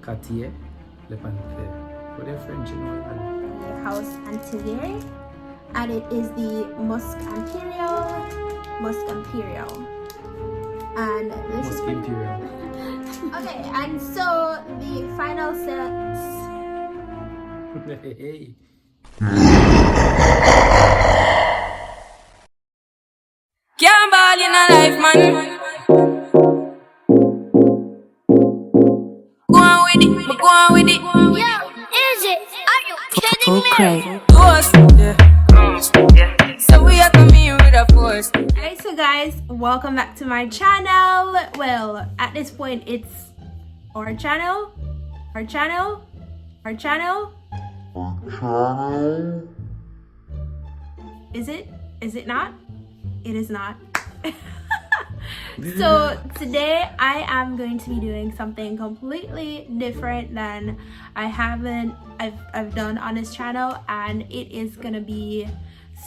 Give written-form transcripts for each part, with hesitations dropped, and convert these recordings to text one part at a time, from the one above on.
Cartier La Panthere. What are French, you know? The house Atelier, and it is the Musc Imperial. And this Musc is Imperial. okay, and so the final sets. Hey. Can't ball in a life, man. Go on with it, but go on with it. Yo, is it? Are you kidding me? Force, yeah. So we are coming here with a force. Alright, so guys, welcome back to my channel. Well, at this point, it's our channel. Is it? Is it not? It is not. So today I am going to be doing something completely different than I've done on this channel, and it is gonna be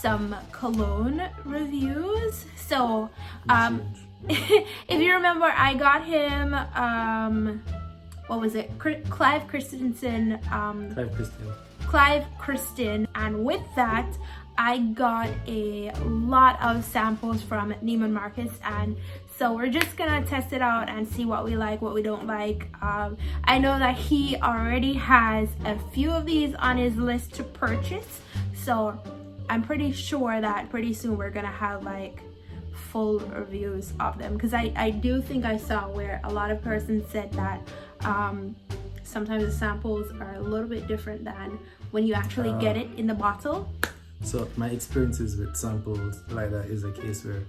some cologne reviews. So if you remember, I got him what was it, Clive Christensen, Clive Christen, and with that I got a lot of samples from Neiman Marcus, and so we're just gonna test it out and see what we like, what we don't like. I know that he already has a few of these on his list to purchase, so I'm pretty sure that pretty soon we're gonna have like full reviews of them, because I do think I saw where a lot of persons said that sometimes the samples are a little bit different than when you actually get it in the bottle. So my experiences with samples like that is a case where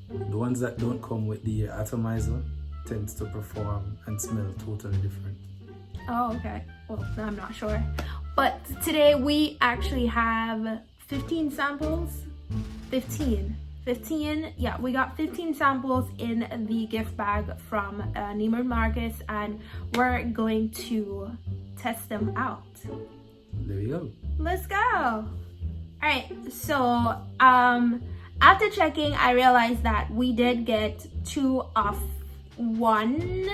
the ones that don't come with the atomizer tends to perform and smell totally different. Oh, okay. Well, I'm not sure. But today we actually have 15 samples. 15. Yeah, we got 15 samples in the gift bag from Neiman Marcus, and we're going to test them out. There we go. Let's go. Alright, so after checking, I realized that we did get 2 of 1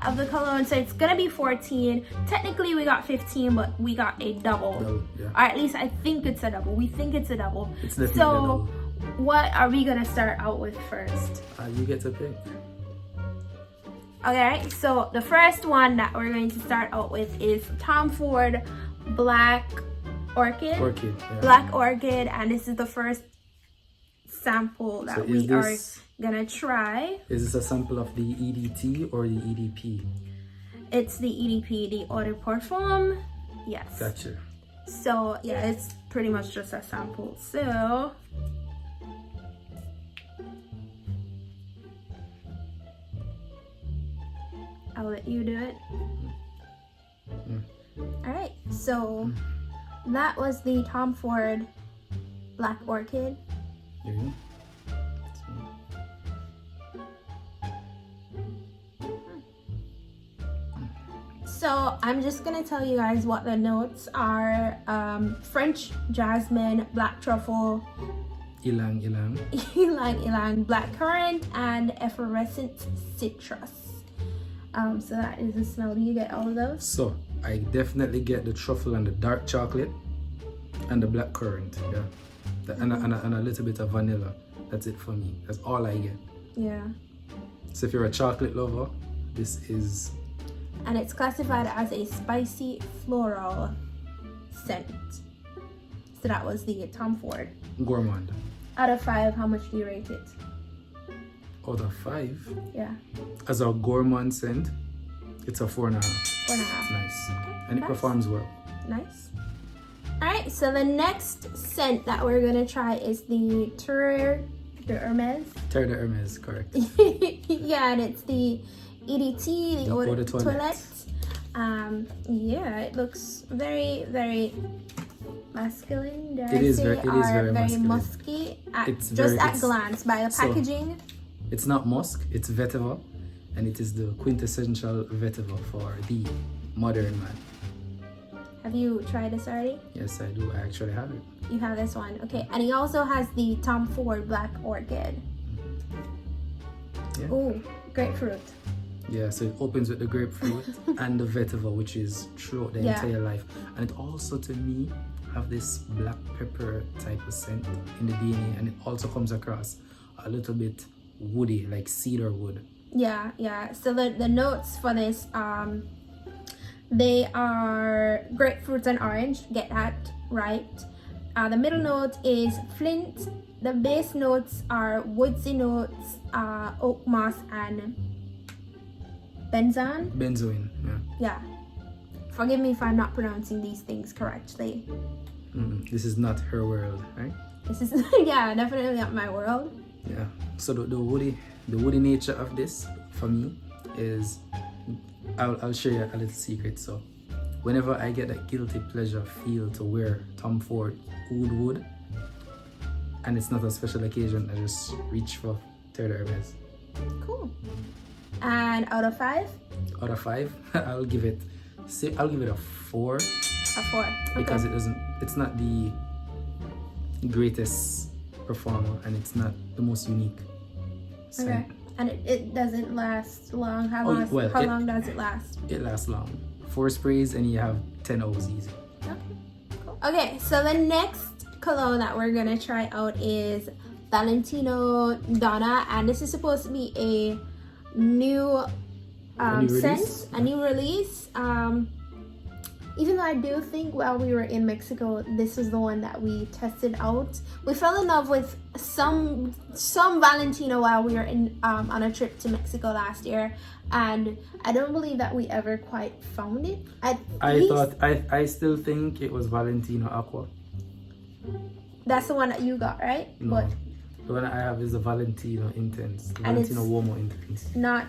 of the cologne, so it's gonna be 14. Technically we got 15, but we got a double. Yeah. Or at least I think it's a double. We think it's a double. It's definitely so a double. What are we gonna start out with first? You get to pick. Okay, so the first one that we're going to start out with is Tom Ford Black Orchid. Yeah. Black Orchid, and this is the first sample that we are gonna try. Is this a sample of the EDT or the EDP? It's the EDP, the Eau de Parfum. Yes. Gotcha. So yeah, it's pretty much just a sample. So I'll let you do it. All right, so that was the Tom Ford Black Orchid. There you go. So I'm just gonna tell you guys what the notes are. French jasmine, black truffle, Ilang. ylang, black currant, and effervescent citrus. So that is the smell. Do you get all of those? So I definitely get the truffle and the dark chocolate and the black currant, yeah. And a little bit of vanilla. That's it for me. That's all I get. Yeah. So if you're a chocolate lover, this is... And it's classified as a spicy floral scent. So that was the Tom Ford. gourmand. Out of 5, how much do you rate it? Out of 5? Yeah. As a gourmand scent, it's a 4.5. 4.5. Nice. And it Nice. performs well. Nice. Alright, so the next scent that we're gonna try is the Terre D'Hermes. Terre D'Hermes, correct. Yeah, and it's the EDT, the Eau de Toilette. Yeah, it looks very, very masculine. It is very masculine. musky. It's Just very- at it's- glance, by the so- packaging. It's not musk, it's vetiver, and it is the quintessential vetiver for the modern man. Have you tried this already? Yes, I do. I actually have it. You have this one. Okay, and he also has the Tom Ford Black Orchid. Yeah. Ooh, grapefruit. Yeah, so it opens with the grapefruit and the vetiver, which is throughout the entire life. And it also, to me, have this black pepper type of scent in the DNA, and it also comes across a little bit woody, like cedar wood. Yeah. So the notes for this, they are grapefruit and orange. Get that right. The middle note is flint. The base notes are woodsy notes, oak moss, and benzoin. Yeah. Forgive me if I'm not pronouncing these things correctly. This is not her world, right? This is definitely not my world. Yeah. So the woody nature of this for me is, I'll share you a little secret. So whenever I get that guilty pleasure feel to wear Tom Ford Oud wood, and it's not a special occasion, I just reach for Terre D'Hermes. Cool. And out of 5? Out of 5, I'll give it a 4. A 4. Okay. Because it's not the greatest performer, and it's not the most unique scent. Okay. And it doesn't last long. How long does it last? It lasts long. 4 sprays and you have 10 hours easy. Okay, cool. Okay, so the next cologne that we're gonna try out is Valentino Donna, and this is supposed to be a new scent, a new release. Even though I do think while we were in Mexico, this was the one that we tested out. We fell in love with some Valentino while we were on a trip to Mexico last year, and I don't believe that we ever quite found it. I still think it was Valentino Aqua. That's the one that you got, right? No, but the one I have is the Valentino Intense, the Valentino Uomo Intense. Not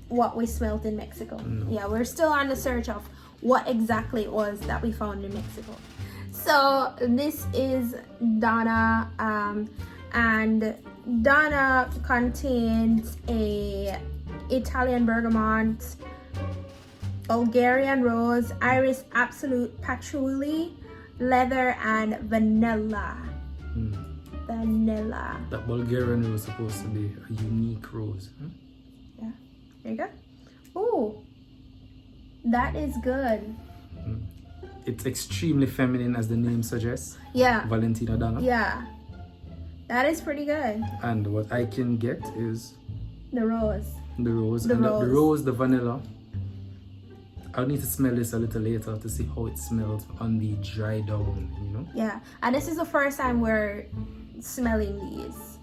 what we smelled in Mexico. No. Yeah, we're still on the search of what exactly it was that we found in Mexico. So this is Donna, and Donna contains a Italian bergamot, Bulgarian rose, iris absolute, patchouli, leather, and vanilla. Vanilla. That Bulgarian rose is supposed to be a unique rose. Yeah, there you go. Ooh, that is good. It's extremely feminine, as the name suggests. Yeah. Valentino Donna. Yeah, that is pretty good. And what I can get is the rose. The rose, the vanilla. I'll need to smell this a little later to see how it smells on the dry down, you know? Yeah, and this is the first time we're smelling these.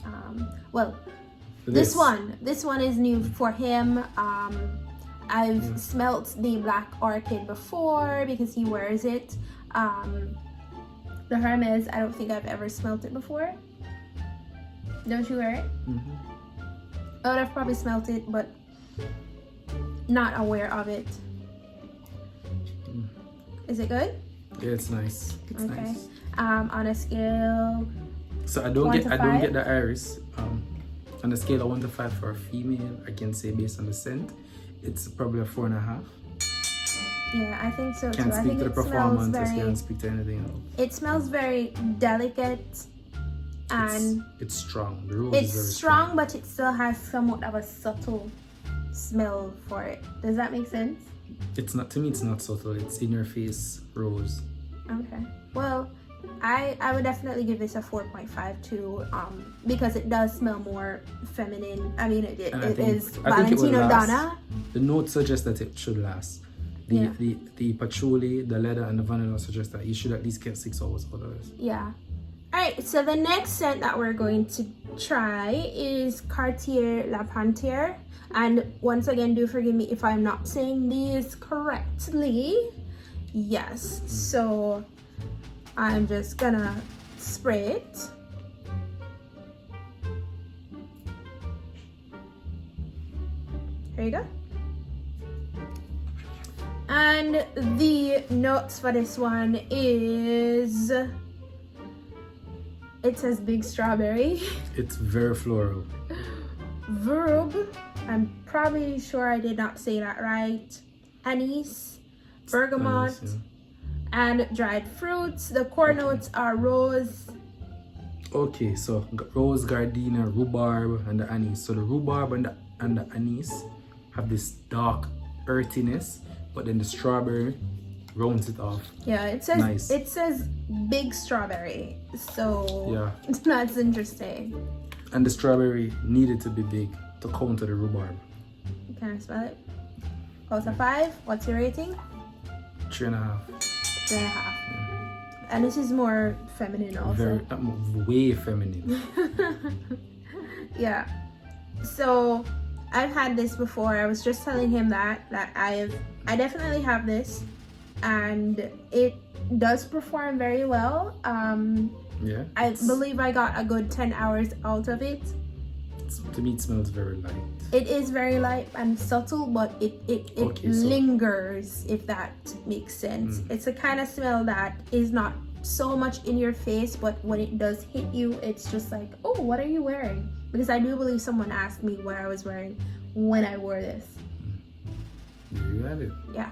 This one is new for him. I've smelt the Black Orchid before because he wears it. The Hermes, I don't think I've ever smelt it before. Don't you wear it? I would have probably smelt it, but not aware of it. Is it good? Yeah, it's nice. It's okay. nice. On a scale. So I don't get the iris. On a scale of 1 to 5 for a female, I can say based on the scent, it's probably a 4.5. Yeah, I think so too. Can't I speak think to the performance. Can't speak to anything else. It smells very delicate, and it's strong. The rose it's is very strong, but it still has somewhat of a subtle smell for it. Does that make sense? It's not, to me, it's not subtle. It's in your face rose. Okay. Well, I would definitely give this a 4.5 too, because it does smell more feminine. I mean, it is Valentino Donna. The notes suggest that it should last. The patchouli, the leather, and the vanilla suggest that you should at least get 6 hours out of this. Yeah. Alright, so the next scent that we're going to try is Cartier La Panthere. And once again, do forgive me if I'm not saying these correctly. Yes, so I'm just gonna spray it. There you go. And the notes for this one is, it says big strawberry. It's very floral. Verb, I'm probably sure I did not say that right. Anise, bergamot, and dried fruits. The core notes are rose. Okay, so rose, gardenia, rhubarb, and the anise. So the rhubarb and the anise have this dark earthiness, but then the strawberry rounds it off. Yeah, it says nice. It says big strawberry, so yeah, that's interesting. And the strawberry needed to be big to counter the rhubarb. Can I smell it? Oh, it's a 5. What's your rating? 3.5. 3.5. And this is more feminine also. Way feminine. Yeah. So I've had this before. I was just telling him that I definitely have this, and it does perform very well. Yeah. I believe I got a good 10 hours out of it. To me, it smells very light. It is very light and subtle, but it lingers, if that makes sense. It's a kind of smell that is not so much in your face, but when it does hit you, it's just like, oh, what are you wearing? Because I do believe someone asked me what I was wearing when I wore this. You got it. Yeah.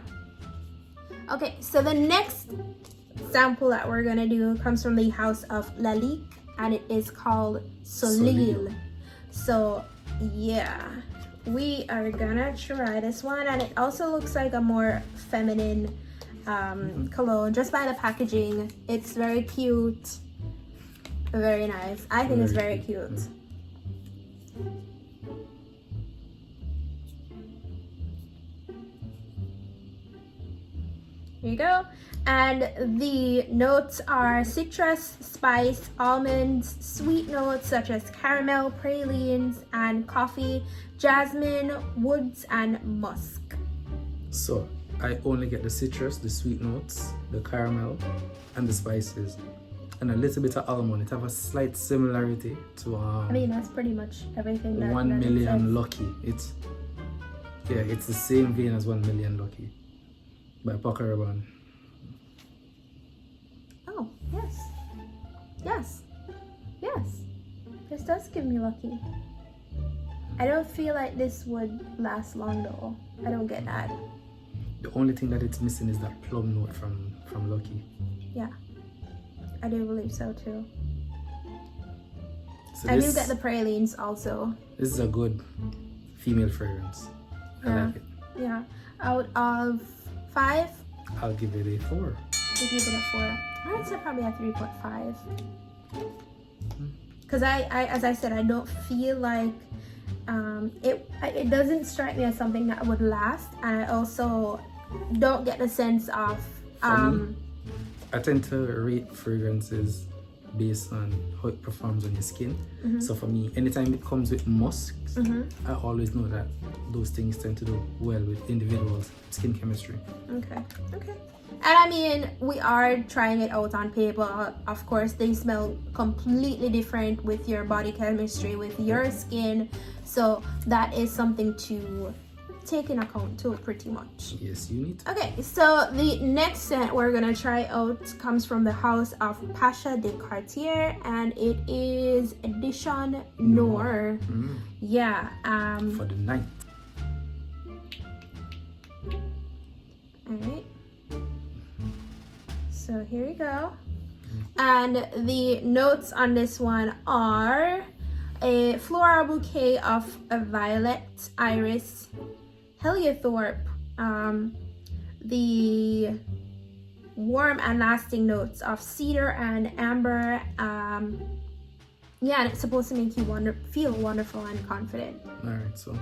Okay, so the next sample that we're gonna do comes from the house of Lalique, and it is called Soleil. So yeah, we are gonna try this one, and it also looks like a more feminine cologne just by the packaging. It's very cute, very nice. I think it's very cute. Here you go. And the notes are citrus, spice, almonds, sweet notes such as caramel, pralines, and coffee, jasmine, woods, and musk. So I only get the citrus, the sweet notes, the caramel, and the spices, and a little bit of almond. It have a slight similarity to I mean, that's pretty much everything. 1 Million Lucky. It's the same vein as 1 Million Lucky by Paco Rabanne. Oh, yes. This does give me lucky. I don't feel like this would last long though. I don't get that. The only thing that it's missing is that plum note from Lucky. Yeah, I do believe so too. So I do get the pralines also. This is a good female fragrance. I like it. Yeah. Out of 5, I'll give it a 4. you give it a 4. I would say probably a 3.5. Because I, as I said, I don't feel like it doesn't strike me as something that would last, and I also don't get the sense of I tend to rate fragrances based on how it performs on your skin. So for me, anytime it comes with musk, I always know that those things tend to do well with individuals' skin chemistry. Okay. And I mean, we are trying it out on paper. Of course, they smell completely different with your body chemistry, with your skin. So that is something to take in account too, pretty much. Yes, you need to. Okay, so the next scent we're gonna try out comes from the house of Pasha de Cartier, and it is Edition Noir. Yeah. For the night. Alright. So here we go. And the notes on this one are a floral bouquet of a violet, iris, heliothorpe, the warm and lasting notes of cedar and amber. Yeah, and it's supposed to make you feel wonderful and confident. Alright, so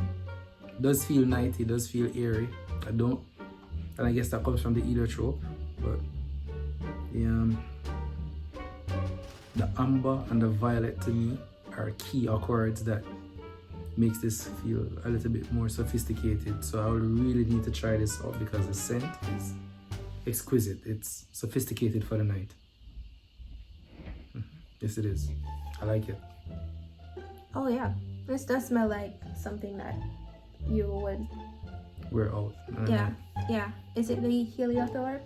it does feel nighty, it does feel airy. And I guess that comes from the heliotrope, but the amber and the violet to me are key accords that makes this feel a little bit more sophisticated. So I will really need to try this out because the scent is exquisite. It's sophisticated for the night. Yes, it is. I like it. Oh yeah, this does smell like something that you would wear out. Yeah. Is it the heliothorpe?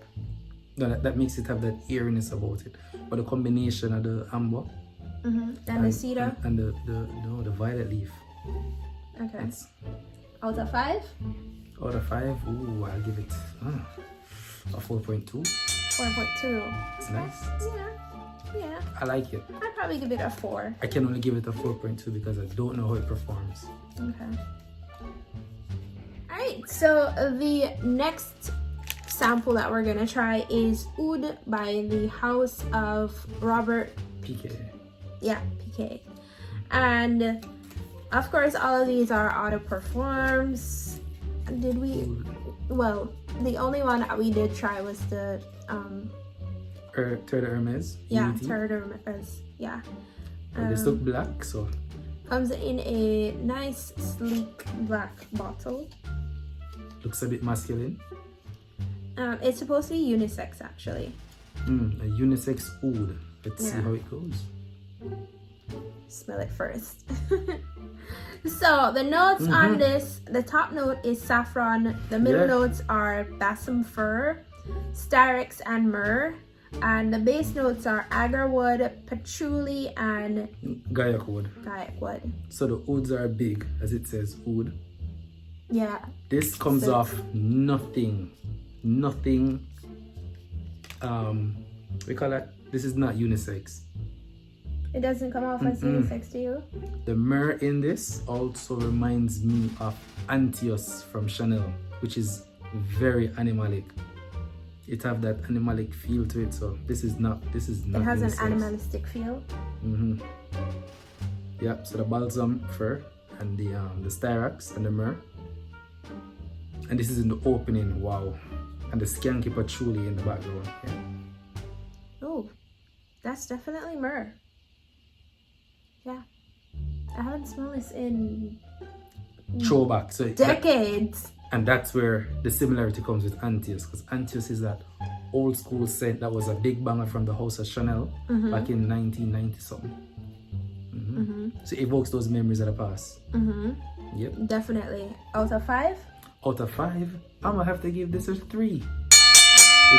No, that makes it have that eeriness about it. But the combination of the amber and the cedar and the violet leaf. Okay. Out of 5? Out of 5, ooh, I'll give it a 4.2. 4.2. It's nice. Yeah. I like it. I'd probably give it a 4. I can only give it a 4.2 because I don't know how it performs. Okay. Alright, so the next sample that we're gonna try is Oud by the House of Robert Piguet. Piguet. And of course, all of these are auto performs. Did we? Well, the only one that we did try was the Terre D'Hermes. yeah, Terre D'Hermes. Yeah. And this look black, so Comes in a nice sleek black bottle. looks a bit masculine. It's supposed to be unisex actually. A unisex oud. Let's see how it goes. Smell it first. So the notes on this, the top note is saffron, the middle notes are balsam fir, styrex and myrrh, and the base notes are agarwood, patchouli, and Gaiac wood. wood. So the ouds are big, as it says oud. Yeah. This comes off nothing. We call that, this is not unisex. It doesn't come off as unisex to you? The myrrh in this also reminds me of Antios from Chanel, which is very animalic. It have that animalic feel to it, so this is not It has unisex. an animalistic feel. Yeah, so the balsam fir and the styrax and the myrrh. And this is in the opening, wow. And the skanky patchouli in the background. Yeah. Oh, that's definitely myrrh. Yeah. I haven't smelled this in Throwback. So decades. and that's where the similarity comes with Antios, because Antios is that old school scent that was a big banger from the house of Chanel back in 1990 something. So it evokes those memories of the past. Yep. Definitely. Out of 5? Out of 5, I'm gonna have to give this a 3.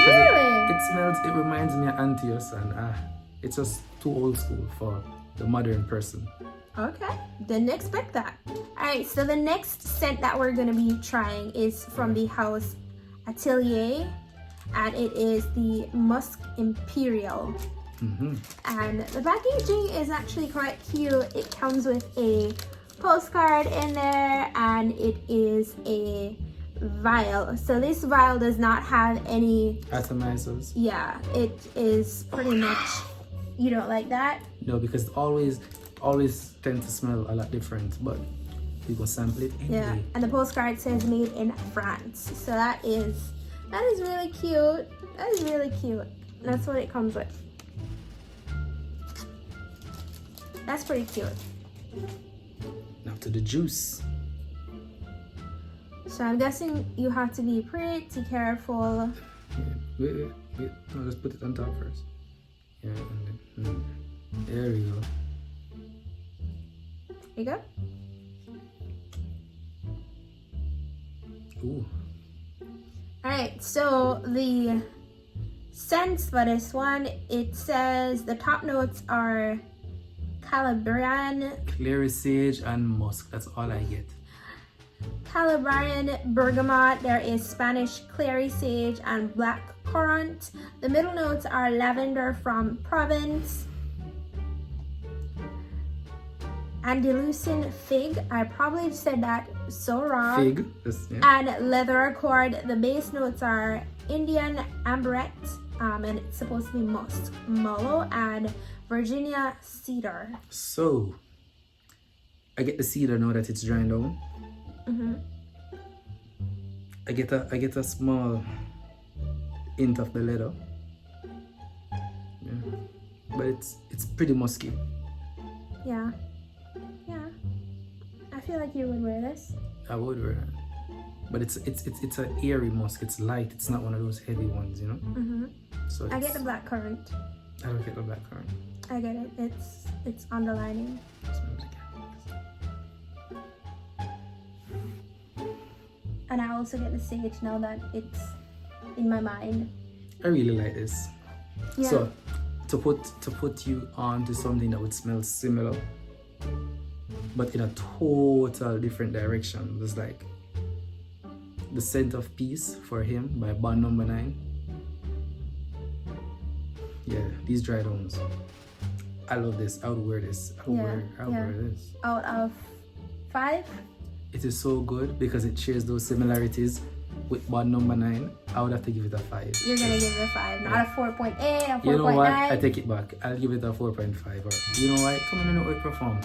Really? It reminds me of Antios, and it's just too old school for the modern person. Okay, didn't expect that. Alright, so the next scent that we're gonna be trying is from the house Atelier, and it is the Musc Imperial. And the packaging is actually quite cute. It comes with a postcard in there, and it is a vial. So this vial does not have any Atomizers. Yeah, it is pretty much, you don't like that? No, because it always tend to smell a lot different, but we go sample it anyway. Yeah, and the postcard says made in France. So that is really cute. That is really cute. That's what it comes with. That's pretty cute. Now to the juice. So I'm guessing you have to be pretty careful. Yeah, wait. No, let's put it on top first. Yeah, and then, there we go. There you go. Ooh. Alright, so the scents for this one, it says the top notes are Calabrian, Clary sage and musk. That's all I get. Calabrian, bergamot, there is Spanish clary sage and black currant. The middle notes are lavender from Provence, Andalusian fig, I probably said that so wrong. Fig. And leather accord. The base notes are Indian amberette, and it's supposed to be musk, mallow, and Virginia cedar. So I get the cedar now that it's drying down. I get a small hint of the leather. Yeah. But it's pretty musky. Yeah. I feel like you would wear this. I would wear it. But it's an airy musk. It's light. It's not one of those heavy ones, you know? So I get the black currant. I don't get the black currant. I get it. It's underlining. And I also get the sage now that it's in my mind. I really like this. Yeah. So to put you on to something that would smell similar, but in a total different direction. There's like the Scent of Peace for him by Bond Number 9. Yeah, these dry downs. I love this. I would wear this. I would wear this. Out of 5? it is so good because it shares those similarities with bond number 9. I would have to give it a 5. You're gonna give it a 5, not a 4.8, a 4.9. You know what? I take it back. I'll give it a 4.5. Or you know what? Come on, I know how it performs.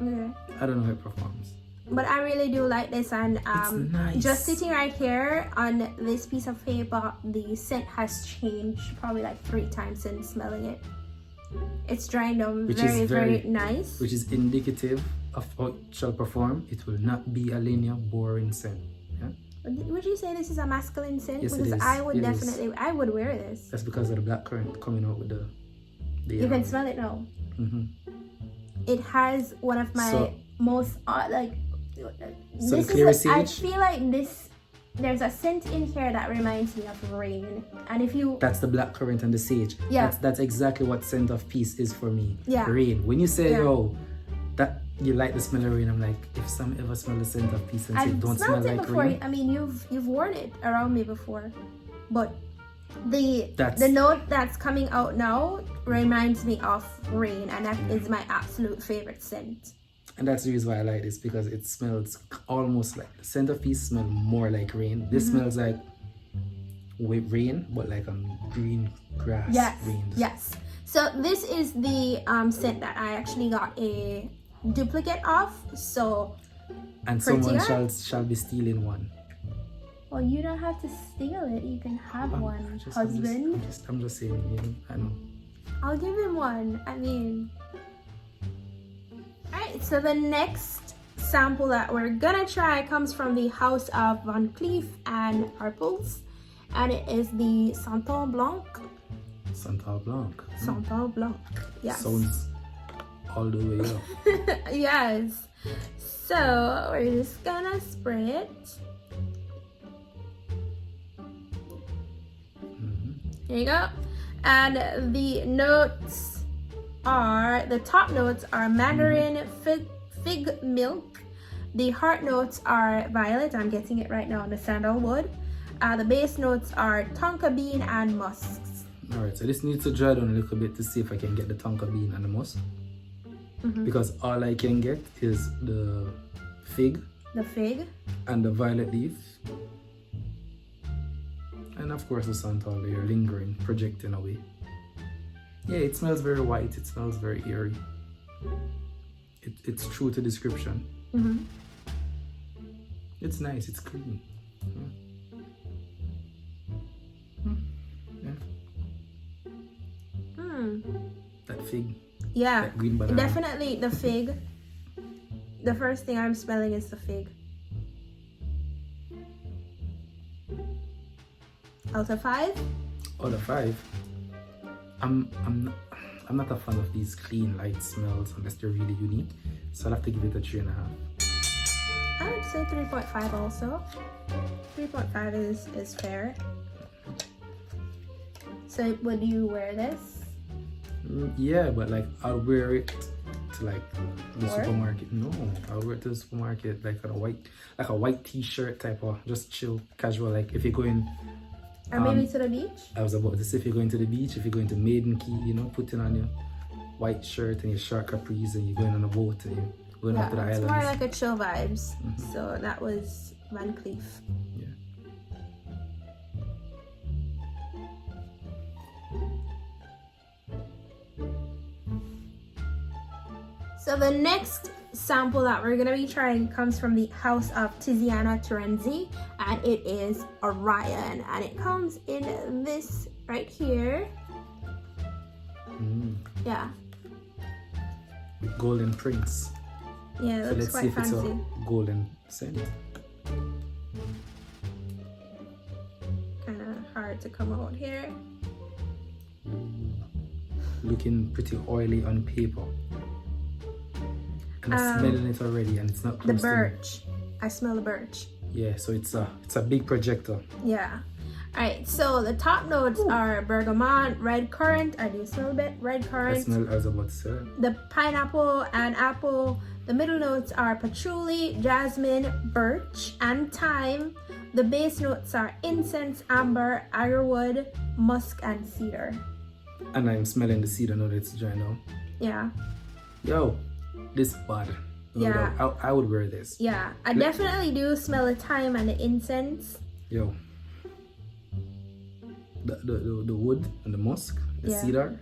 Okay. I don't know how it performs. But I really do like this, and It's nice. just sitting right here on this piece of paper, the scent has changed probably like 3 times since smelling it. It's drying down Which very, is very nice. Which is indicative of how it shall perform. It will not be a linear, boring scent. Yeah? Would you say this is a masculine scent? Yes, it Because is. I would It is. definitely, I would wear this. That's because of the black currant coming out with the You can smell it now. Mm-hmm. It has one of my most So this the clear is I sage? feel like this. There's a scent in here that reminds me of rain, and if you That's the black currant and the sage. Yeah. That's exactly what scent of peace is for me. Yeah. Rain. When you say, Yeah. yo, that you like the smell of rain, I'm like, if some ever smell the scent of peace and say, I've don't smell smelled it like before. rain. I mean, you've worn it around me before, but the That's- note that's coming out now reminds me of rain, and that is my absolute favorite scent. And that's the reason why I like this, because it smells almost like the scent of peace smell more like rain. This smells like rain, but like green grass. Yes, Rain. yes. So this is the scent that I actually got a duplicate of. So, And prettier. someone shall be stealing one. well, you don't have to steal it. You can have one, husband. I'm just saying, you know, I know. I'll give him one. I mean, alright. So the next sample that we're gonna try comes from the house of Van Cleef and Arpels, and it is the Santal Blanc. Santal Blanc. Santal Blanc. Yes. Sounds all the way up. Yes. So we're just gonna spray it. Here you go. And the notes are, the top notes are mandarin, fig milk. The heart notes are violet. I'm getting it right now on the sandalwood. The base notes are tonka bean and musk. Alright, so this needs to dry down a little bit to see if I can get the tonka bean and the musk. Because all I can get is the fig The fig. and the violet leaf. And of course the santal layer lingering, projecting away. Yeah, it smells very white, it smells very airy. It's true to description. It's nice, it's clean. Yeah. That fig. Yeah, That green banana. definitely the fig. The first thing I'm smelling is the fig. Out of 5? Out of 5. I'm not a fan of these clean light smells unless they're really unique. So I'll have to give it a 3.5. I would say 3.5 also. 3.5 is fair. So would you wear this? Yeah, but like I'll wear it to like the Work? supermarket. No, I'll wear it to the supermarket like a white t-shirt type of just chill, casual. Like if you're going, Or maybe to the beach? I was about to say if you're going to the beach, if you're going to Maiden Key, you know, putting on your white shirt and your short capris and you're going on a boat and you're going out to the It's islands. more like a chill vibes. So that was Van Cleef. Yeah. So the next sample that we're gonna be trying comes from the house of Tiziana, Terence, and it is Orion, and it comes in this right here. Yeah, With golden prints. yeah, it So looks let's see quite if it's fancy. a golden scent. Kind of hard to come out here. Looking pretty oily on paper. And I'm smelling it already and it's not The close to me. birch. I smell the birch. Yeah, so it's a big projector. Yeah. Alright, so the top notes are bergamot, red currant. I do smell a bit red I currant. was about to say that. The pineapple and apple. The middle notes are patchouli, jasmine, birch, and thyme. The base notes are incense, amber, agarwood, musk, and cedar. And I'm smelling the cedar now that it's dry now. Yeah. Yo, this bad. Yeah. I would wear this. Yeah, I definitely do smell the thyme and the incense. Yo. The wood and the musk, the cedar.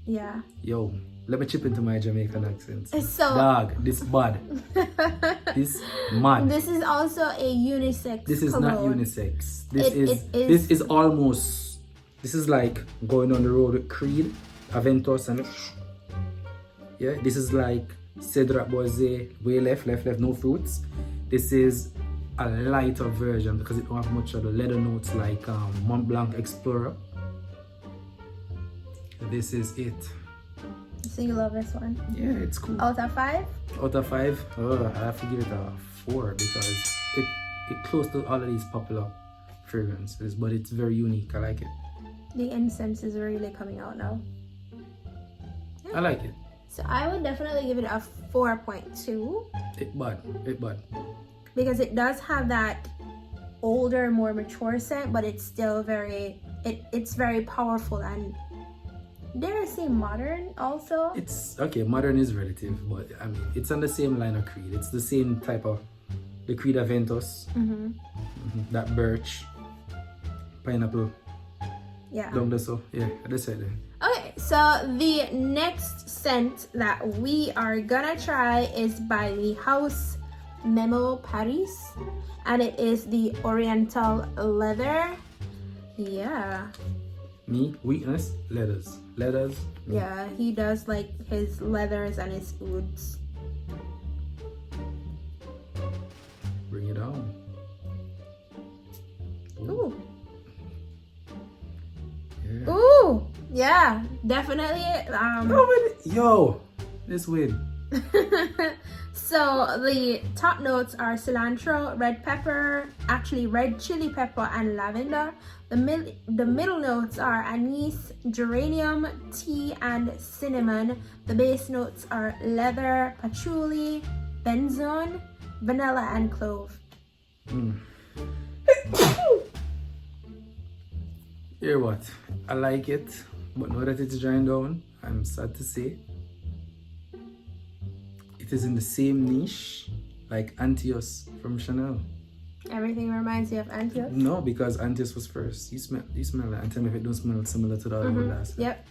Yeah. Yo, let me chip into my Jamaican accent. So dog, this bad. This mad. this is also a unisex. This is cologne. not unisex. This is almost. This is like going on the road with Creed, Aventus, and yeah. This is like Cedrat Boise, way left, no fruits. This is a lighter version because it don't have much of the leather notes like Mont Blanc Explorer. This is it. So you love this one? Yeah, it's cool. Out of 5? Out of 5, I have to give it a 4 because it close to all of these popular fragrances, but it's very unique. I like it. The incense is really coming out now. I like it. So I would definitely give it a 4.2. It bad. Because it does have that older, more mature scent, but it's still very, it's very powerful and dare I say modern also? It's okay, modern is relative, but I mean, it's on the same line of Creed. It's the same type of, the Creed Aventus, that birch, pineapple. Yeah. Down there, so yeah, that's it then. Okay, so the next scent that we are gonna try is by the house Memo Paris, and it is the Oriental Leather. Yeah. Me, weakness, leathers. Yeah, he does like his leathers and his ouds. Bring it on. Ooh. Yeah. Ooh. Yeah, definitely. Yo, this win. So the top notes are cilantro, red pepper, actually red chili pepper and lavender. The middle notes are anise, geranium, tea and cinnamon. The base notes are leather, patchouli, benzoin, vanilla and clove. Hear what? I like it, but now that it's drying down, I'm sad to say it is in the same niche like Antios from Chanel. Everything reminds you of Antioch? No, because Antios was first. You smell it and tell me if it don't smell similar to the other one last. Yep.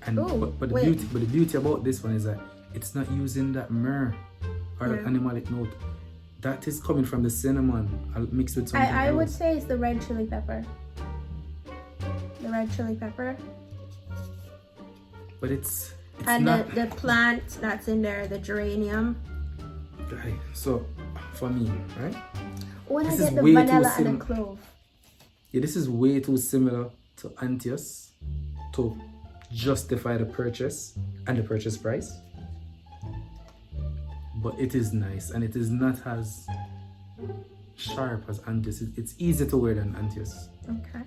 And Ooh, but the beauty about this one is that it's not using that myrrh or that animalic note. That is coming from the cinnamon mixed with something I else. would say it's the red chili pepper. The red chili pepper. But it's and not the plant that's in there, the geranium. okay, so for me, right? When This I is get the way too vanilla and the clove. Yeah, this is way too similar to Antios to justify the purchase and the purchase price. But it is nice and it is not as sharp as Antios. It's easier to wear than Antios. Okay.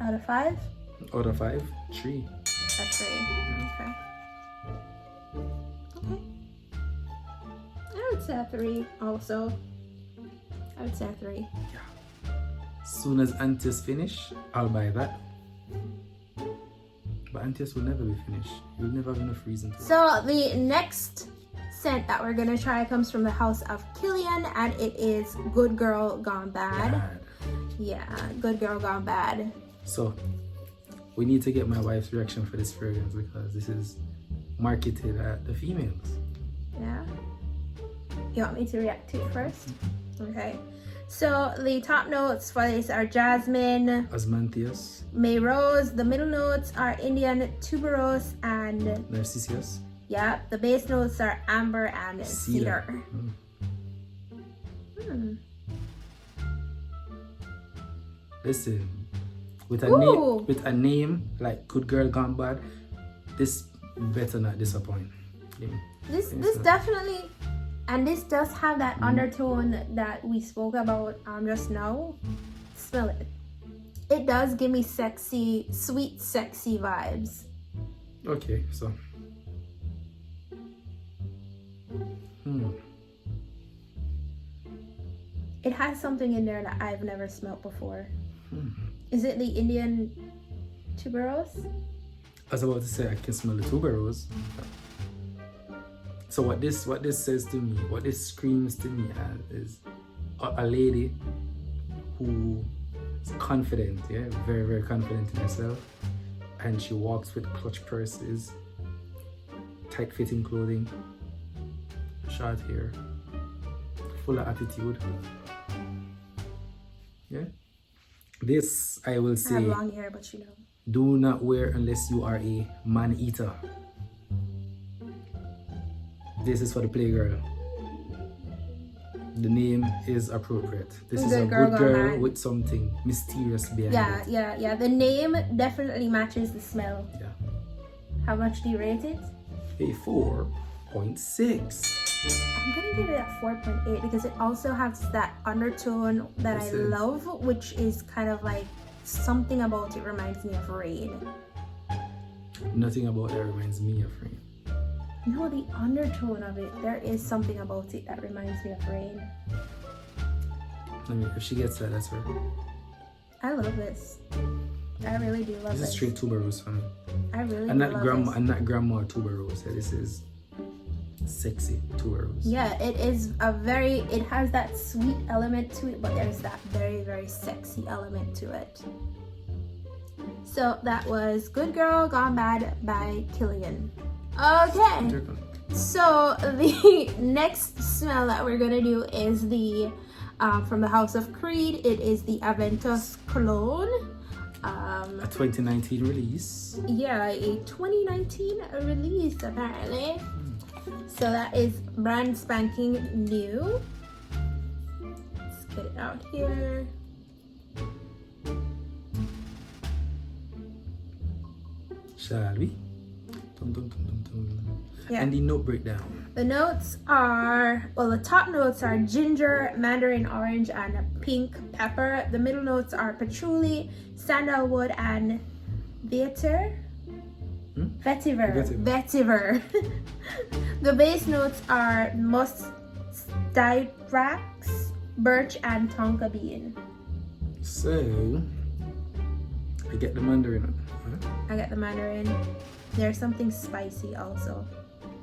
Out of 5? Out of 5, 3. A 3. Okay. I would say a 3 also. I would say a 3. Soon as Antios finish, I'll buy that. But Antios will never be finished. You'll never have enough reason to. So the next scent that we're gonna try comes from the house of Kilian, and it is Good Girl Gone Bad. Yeah, Good Girl Gone Bad. So we need to get my wife's reaction for this fragrance because this is marketed at the females. Yeah. You want me to react to it first? Okay. So the top notes for this are jasmine, Osmanthus, May Rose. The middle notes are Indian tuberose and Narcissus, yeah, the base notes are amber and cedar. Listen, with Ooh. a name like Good Girl Gone Bad, this better not disappoint. This definitely, and this does have that undertone that we spoke about just now. Smell it. It does give me sexy, sweet, sexy vibes. Okay, so It has something in there that I've never smelled before. Is it the Indian tuberose? I was about to say I can smell the tuberose. So what this says to me, what this screams to me is a lady who is confident, yeah, very, very confident in herself, and she walks with clutch purses, tight-fitting clothing, short hair, full of attitude. Yeah. This, I will I say, have long hair, but you know. do not wear unless you are a man-eater. This is for the playgirl. The name is appropriate. This is a good girl with something mysterious behind it. Yeah. The name definitely matches the smell. Yeah. How much do you rate it? A 4.6. I'm gonna give it a 4.8 because it also has that undertone that I love, which is kind of like something about it reminds me of rain. Nothing about that reminds me of rain. No, the undertone of it, there is something about it that reminds me of rain. I mean, if she gets that, that's her. I love this. I really do love this. This is straight tuberose for me. I really And do not love grandma, this. and not grandma tuberose. This is sexy tuberose. Yeah, it is it has that sweet element to it, but there's that very, very sexy element to it. So that was Good Girl Gone Bad by Kilian. Okay, so the next smell that we're gonna do is the from the House of Creed. It is the Aventus cologne. A 2019 release. Yeah, a 2019 release apparently. So that is brand spanking new. Let's get it out here. Shall we? Yeah. And the note breakdown. The notes are, well, the top notes are ginger, mandarin orange, and pink pepper. The middle notes are patchouli, sandalwood, and vetiver. The base notes are musk, styrax, birch, and tonka bean. So, I get the mandarin. I got the mandarin. There's something spicy also.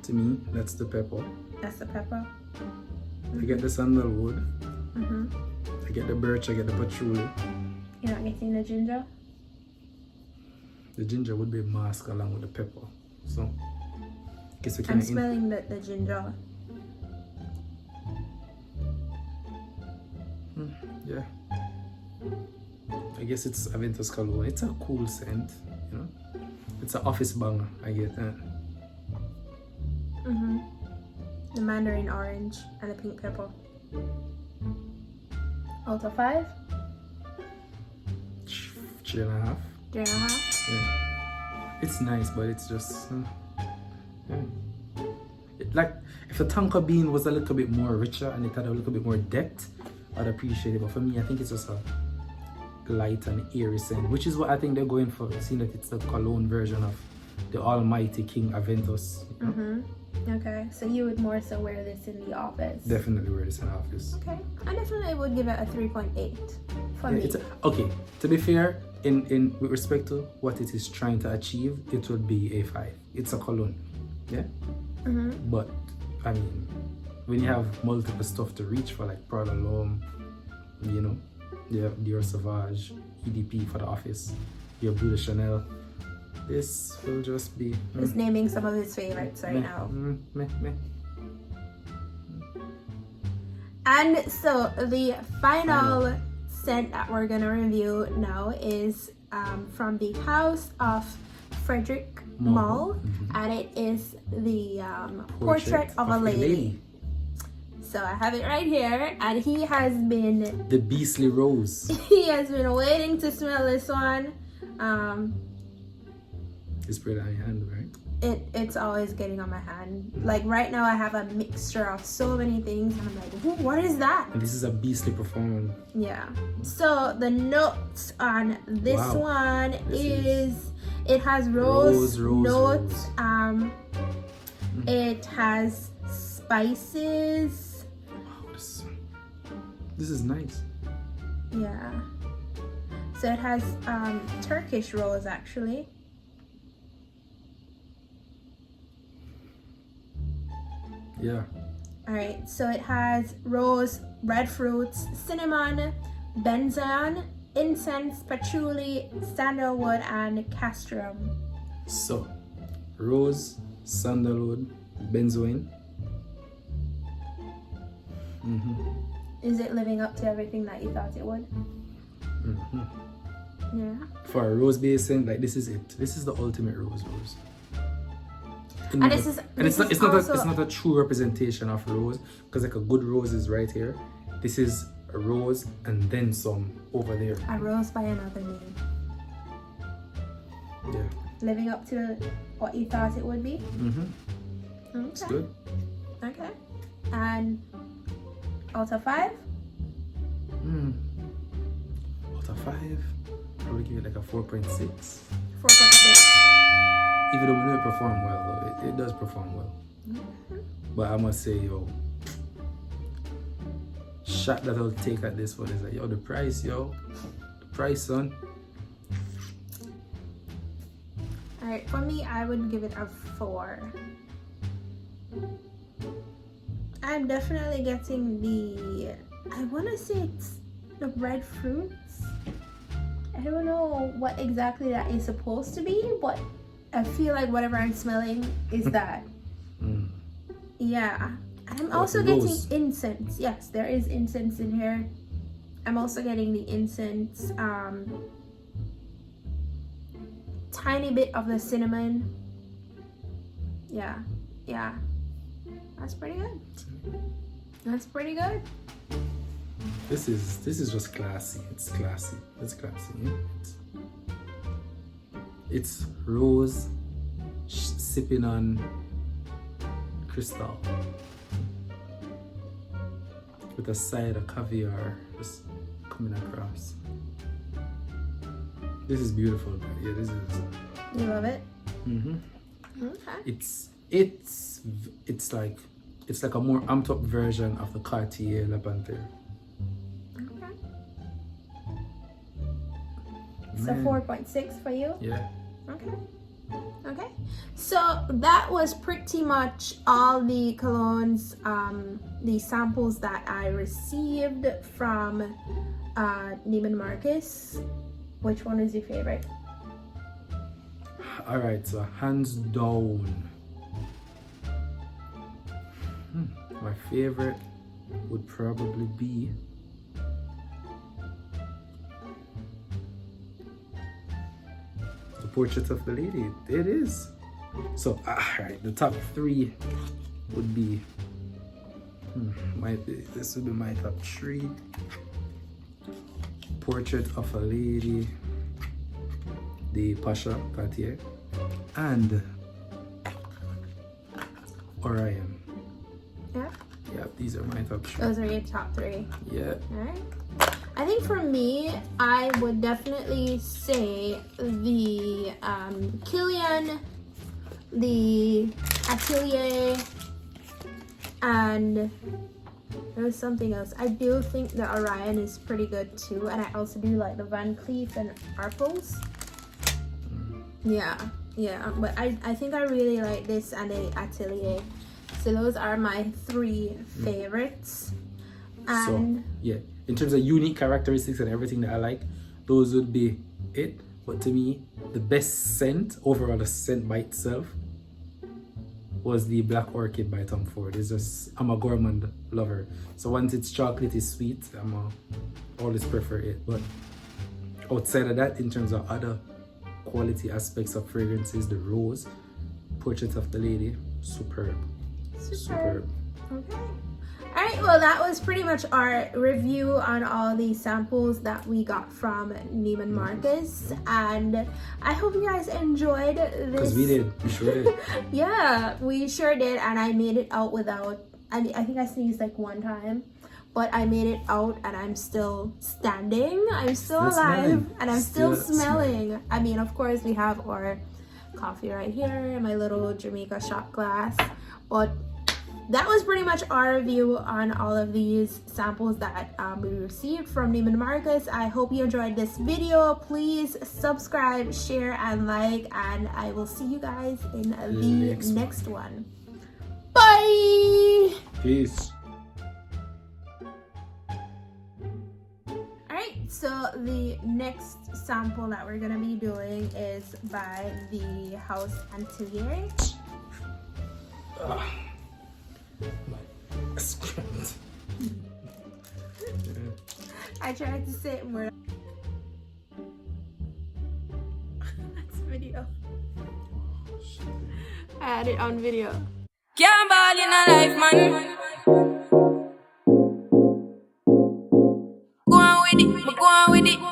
To me, that's the pepper. That's the pepper. I get the sandalwood. Mm-hmm. I get the birch. I get the patchouli. You're not getting the ginger? The ginger would be masked along with the pepper. So, I guess we can. I'm smelling the ginger. Yeah. I guess it's Aventus cologne. It's a cool scent, you know. It's an office banger. I get that. Mm-hmm. The mandarin orange and the pink pepper. Out of 5? 3.5. 3.5? Yeah. It's nice, but it's just yeah. Like if the tonka bean was a little bit more richer and it had a little bit more depth, I'd appreciate it. But for me, I think it's just a light and airy scent, which is what I think they're going for, seeing that it's the cologne version of the almighty King Aventus. You know? Mm-hmm. Okay, so you would more so wear this in the office? Definitely wear this in office. Okay, I definitely would give it a 3.8 for me. Okay, to be fair, in with respect to what it is trying to achieve, it would be a 5. It's a cologne, yeah. Mm-hmm. But I mean, when you have multiple stuff to reach for, like Prada L'Homme, you know, you have Dior Sauvage, EDP for the office, your Bleu de Chanel. This will just be. Just naming some of his favorites right now. And so the final scent that we're gonna review now is from the House of Frederic Malle, and it is the Portrait of a Lady. So I have it right here, and he has been the Beastly Rose. He has been waiting to smell this one. It's pretty on your hand, right? It's always getting on my hand. Like right now I have a mixture of so many things and I'm like, what is that? And this is a beastly performance. Yeah. So the notes on this one is it has rose notes. It has spices. Wow, this is nice. Yeah. So it has Turkish rose actually. Yeah. Alright, so it has rose, red fruits, cinnamon, benzoin, incense, patchouli, sandalwood, and castrum. So, rose, sandalwood, benzoin. Is it living up to everything that you thought it would? Yeah. For a rose basin, like this is it. This is the ultimate rose. And It's not a true representation of rose, because like a good rose is right here. This is a rose and then some over there. A rose by another name. Yeah. Living up to what you thought it would be? Okay. It's good. Okay. And out of 5? Out of 5, I would give it like a 4.6. 4.6. Even though we know it perform well, though, it does perform well. But I must say, yo, shot that I'll take at this one is like, yo, the price, son. Alright, for me, I would give it a 4. I'm definitely getting the, I want to say it's the red fruits. I don't know what exactly that is supposed to be, but I feel like whatever I'm smelling is that. Yeah. I'm also getting incense. Yes, there is incense in here. I'm also getting the incense. Tiny bit of the cinnamon. Yeah. That's pretty good. That's pretty good. This is just classy. It's classy. Yeah? It's rose sipping on crystal with a side of caviar just coming across. This is beautiful. Yeah, this is. You love it? Okay. It's like a more amped up version of the Cartier La Panthere. Okay. So 4.6 for you? Yeah. Okay. So that was pretty much all the colognes, the samples that I received from Neiman Marcus. Which one is your favorite? Alright, so hands down. My favorite would probably be the Portrait of the Lady. It is. So, alright, the top 3 would be this would be my top 3. Portrait of a Lady, the Pasha Cartier, and Orion. Yeah, these are my top 3. Those are your top 3. Yeah. Alright. I think for me, I would definitely say the Kilian, the Atelier, and there was something else. I do think the Orion is pretty good too, and I also do like the Van Cleef and Arpels. Yeah, but I think I really like this and the Atelier. So those are my 3 favorites. And so, yeah, in terms of unique characteristics and everything that I like, those would be it. But to me, the best scent, overall the scent by itself, was the Black Orchid by Tom Ford. It's just, I'm a gourmand lover. So once it's chocolatey sweet, I always prefer it. But outside of that, in terms of other quality aspects of fragrances, the rose, Portrait of the Lady, superb. Okay. Alright, well that was pretty much our review on all the samples that we got from Neiman Marcus, and I hope you guys enjoyed this. Because we did, we sure did. Yeah, we sure did, and I made it out without, I think I sneezed like 1 time, but I made it out and I'm still standing, I'm still alive, and I'm still smelling. I mean, of course we have our coffee right here, my little Jamaica shot glass, but that was pretty much our review on all of these samples that we received from Neiman Marcus. I hope you enjoyed this video. Please subscribe, share, and like, and I will see you guys in the next one. Bye! Peace. Alright, so the next sample that we're gonna be doing is by the house Atelier. My script. I tried to say it more. That's video. I had it on video. Can't ball in a life, man. Go on with it, go on with it. Yo,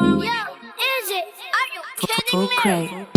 is it? Are you kidding me?